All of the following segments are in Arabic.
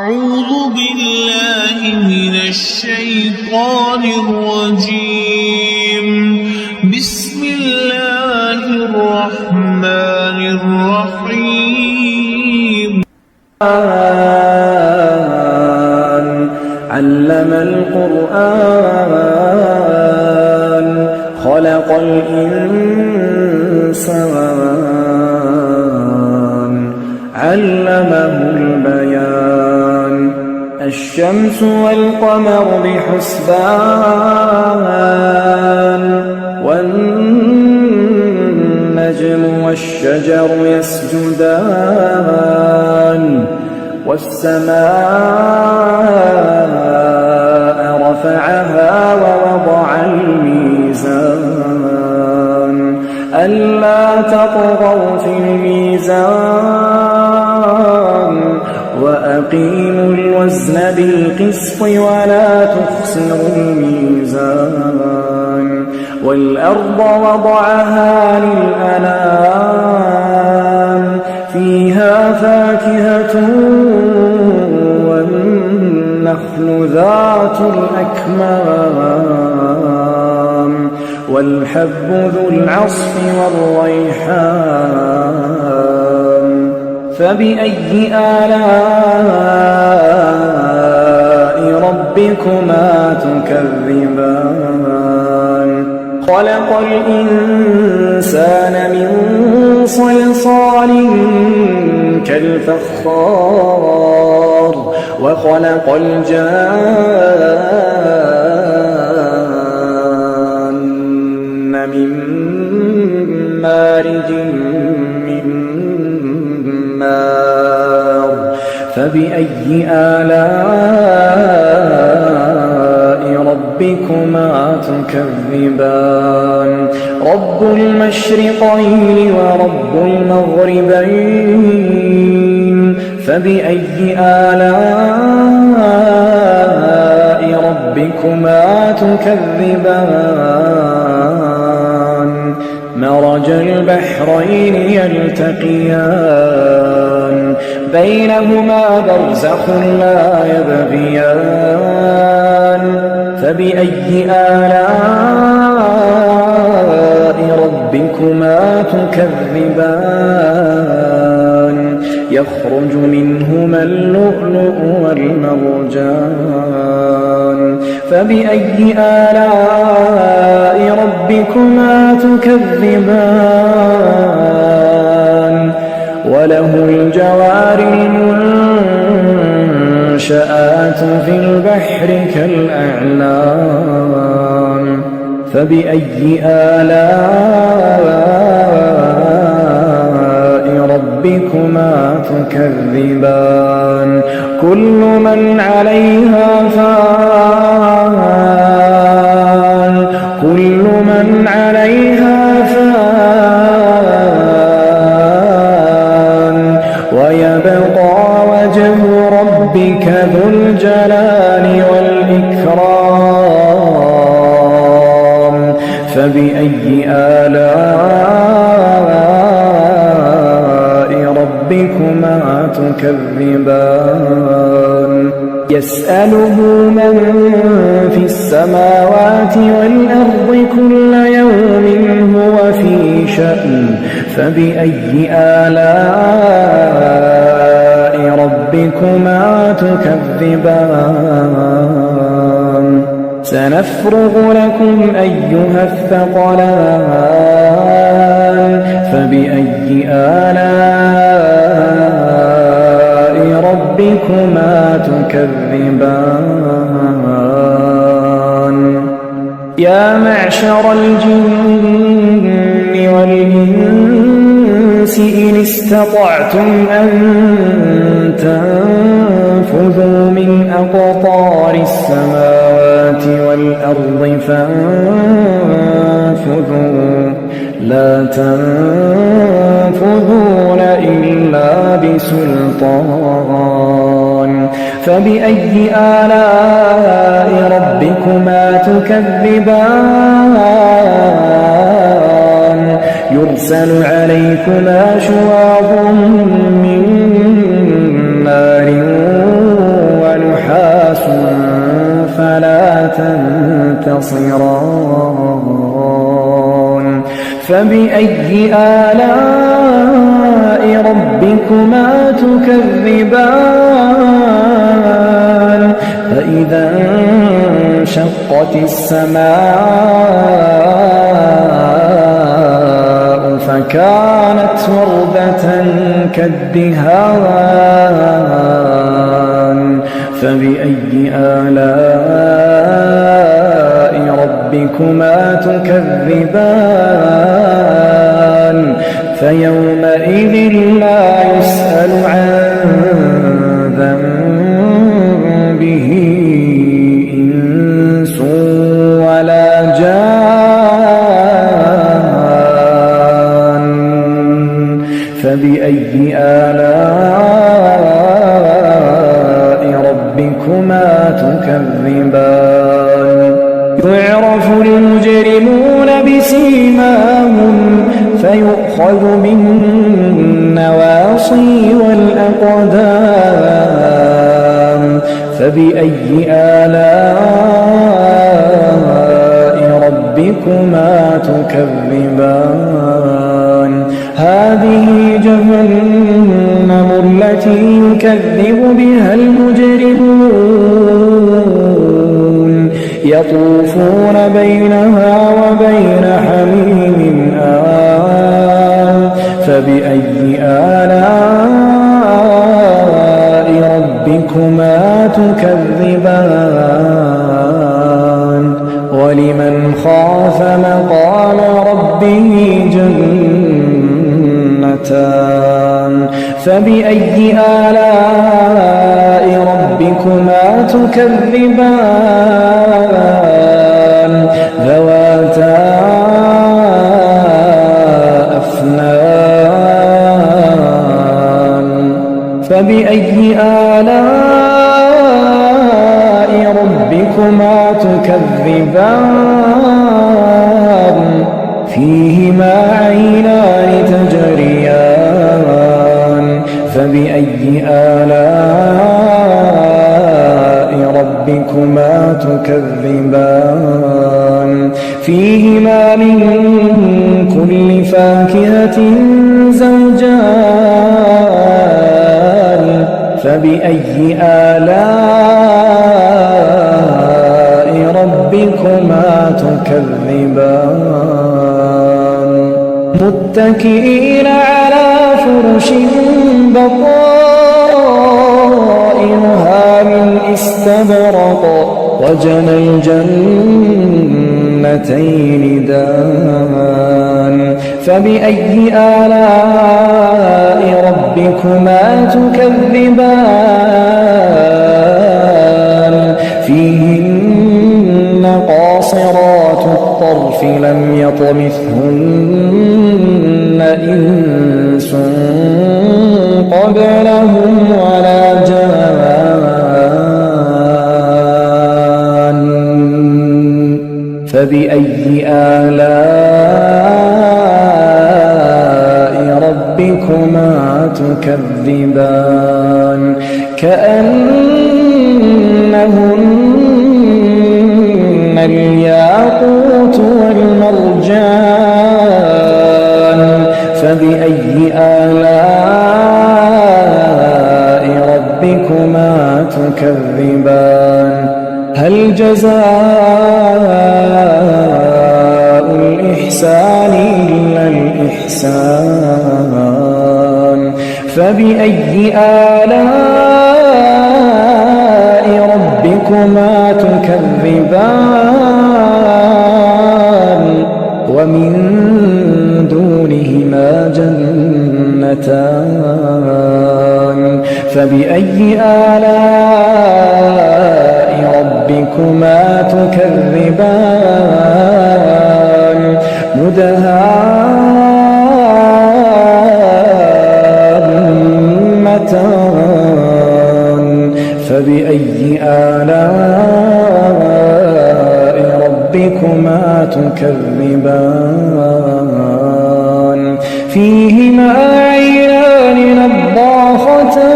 أعوذ بالله من الشيطان الرجيم. بسم الله الرحمن الرحيم. علم القرآن خلق الإنسان علمه البيان الشمس والقمر بحسبان والنجم والشجر يسجدان والسماء رفعها ووضع الميزان ألا تطغوا في الميزان وأقيموا الوزن بالقسط ولا تخسروا الميزان والأرض وضعها للأنام فيها فاكهة والنخل ذات الأكمام والحب ذو العصف والريحان فبأي آلاء ربكما تكذبان خلق الإنسان من صلصال كالفخار وخلق الجان من مارج من نار فبأي آلاء ربكما تكذبان رب المشرقين ورب المغربين فبأي آلاء ربكما تكذبان مرج البحرين يلتقيان بينهما برزخ لا يبغيان فبأي آلاء ربكما تكذبان يخرج منهما اللؤلؤ والمرجان فبأي آلاء ربكما تكذبان وله الجوار المنشآت في البحر كالأعلام فبأي آلاء ربكما تكذبان كل من عليها فان كل من عليها فان ويبقى وجه ربك ذو الجلال والإكرام فبأي آلاء ربكما تكذبان يسأله من في السماوات والأرض كل يوم هو في شأن فبأي آلاء ربكما تكذبان سنفرغ لكم أيها الثقلان فبأي آلاء ربكما تكذبان يا معشر الجن والإنس إن استطعتم أن تنفذوا من أقطار السماوات والأرض فانفذوا لا تنفذون إلا بسلطان فبأي آلاء ربكما تكذبان يرسل عليكما شواظ من نار فبأي آلاء ربكما تكذبان فإذا انشقت السماء فكانت وردة كالدهان فبأي آلاء ربكما تكذبان فيومئذ لا يسأل عن ذنبه إنس ولا جان فبأي آلاء ربكما تكذبان يعرف المجرمون بسيماهم فيؤخذ بالنواصي والأقدام فبأي آلاء ربكما تكذبان هذه جهنم التي يكذب بها المجرمون يطوفون بينها وبين حميم آن فبأي آلاء ربكما تكذبان ولمن خاف مقام ربه جنتان فبأي آلاء ربكما تكذبان ذواتا أفنان فبأي آلاء ربكما تكذبان فيهما عينان تجريان فبأي آلاء ربكما تكذبان فيهما من كل فاكهة زوجان فبأي آلاء ربكما تكذبان متكئين على فرش بطائنها من استبرق وجنى الجنتين دان فبأي آلاء ربكما تكذبان فيهن قاصرات الطرف لم يطمثهن إنس قبلهم ولا جان فبأي آلاء ربكما تكذبان كأنهن الياقوت والمرجان فبأي آلاء ربكما تكذبان هل جزاء الإحسان إلا الإحسان فبأي آلاء ربكما تكذبان ومن دونهما جنتان فبأي آلاء ربكما تكذبان مدهامتان فبأي آلاء ربكما تكذبان فيهما عينان نضاختان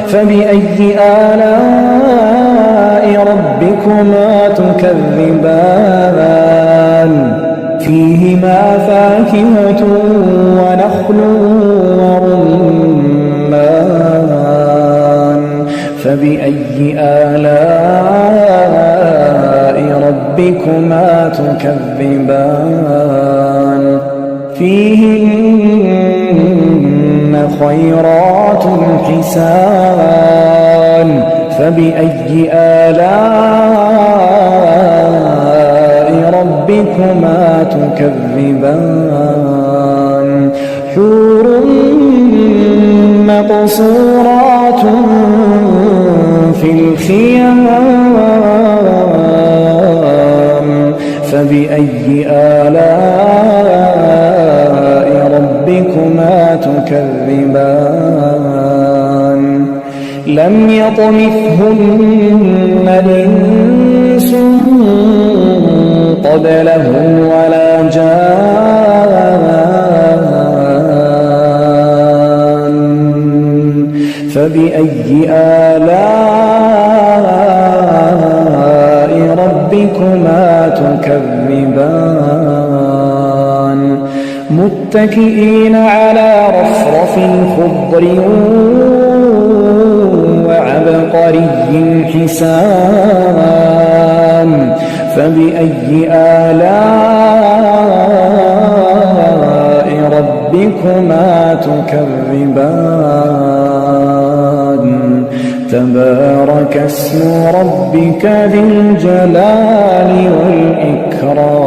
فبأي آلاء ربكما تكذبان فيهما فاكهة ونخل ورمان فبأي آلاء ربكما تكذبان فيهن خيرات حسان فبأي آلاء ربكما تكذبان حور مقصورات في الخيام فبأي آلاء ربكما تكذبان لم يطمثهن إنس قبلهم ولا جان فبأي آلاء ربكما تكذبان متكئين على رفرف خضر وعبقري حسان فبأي آلاء ربكما تكذبان تبارك اسم ربك ذي الجلال والإكرام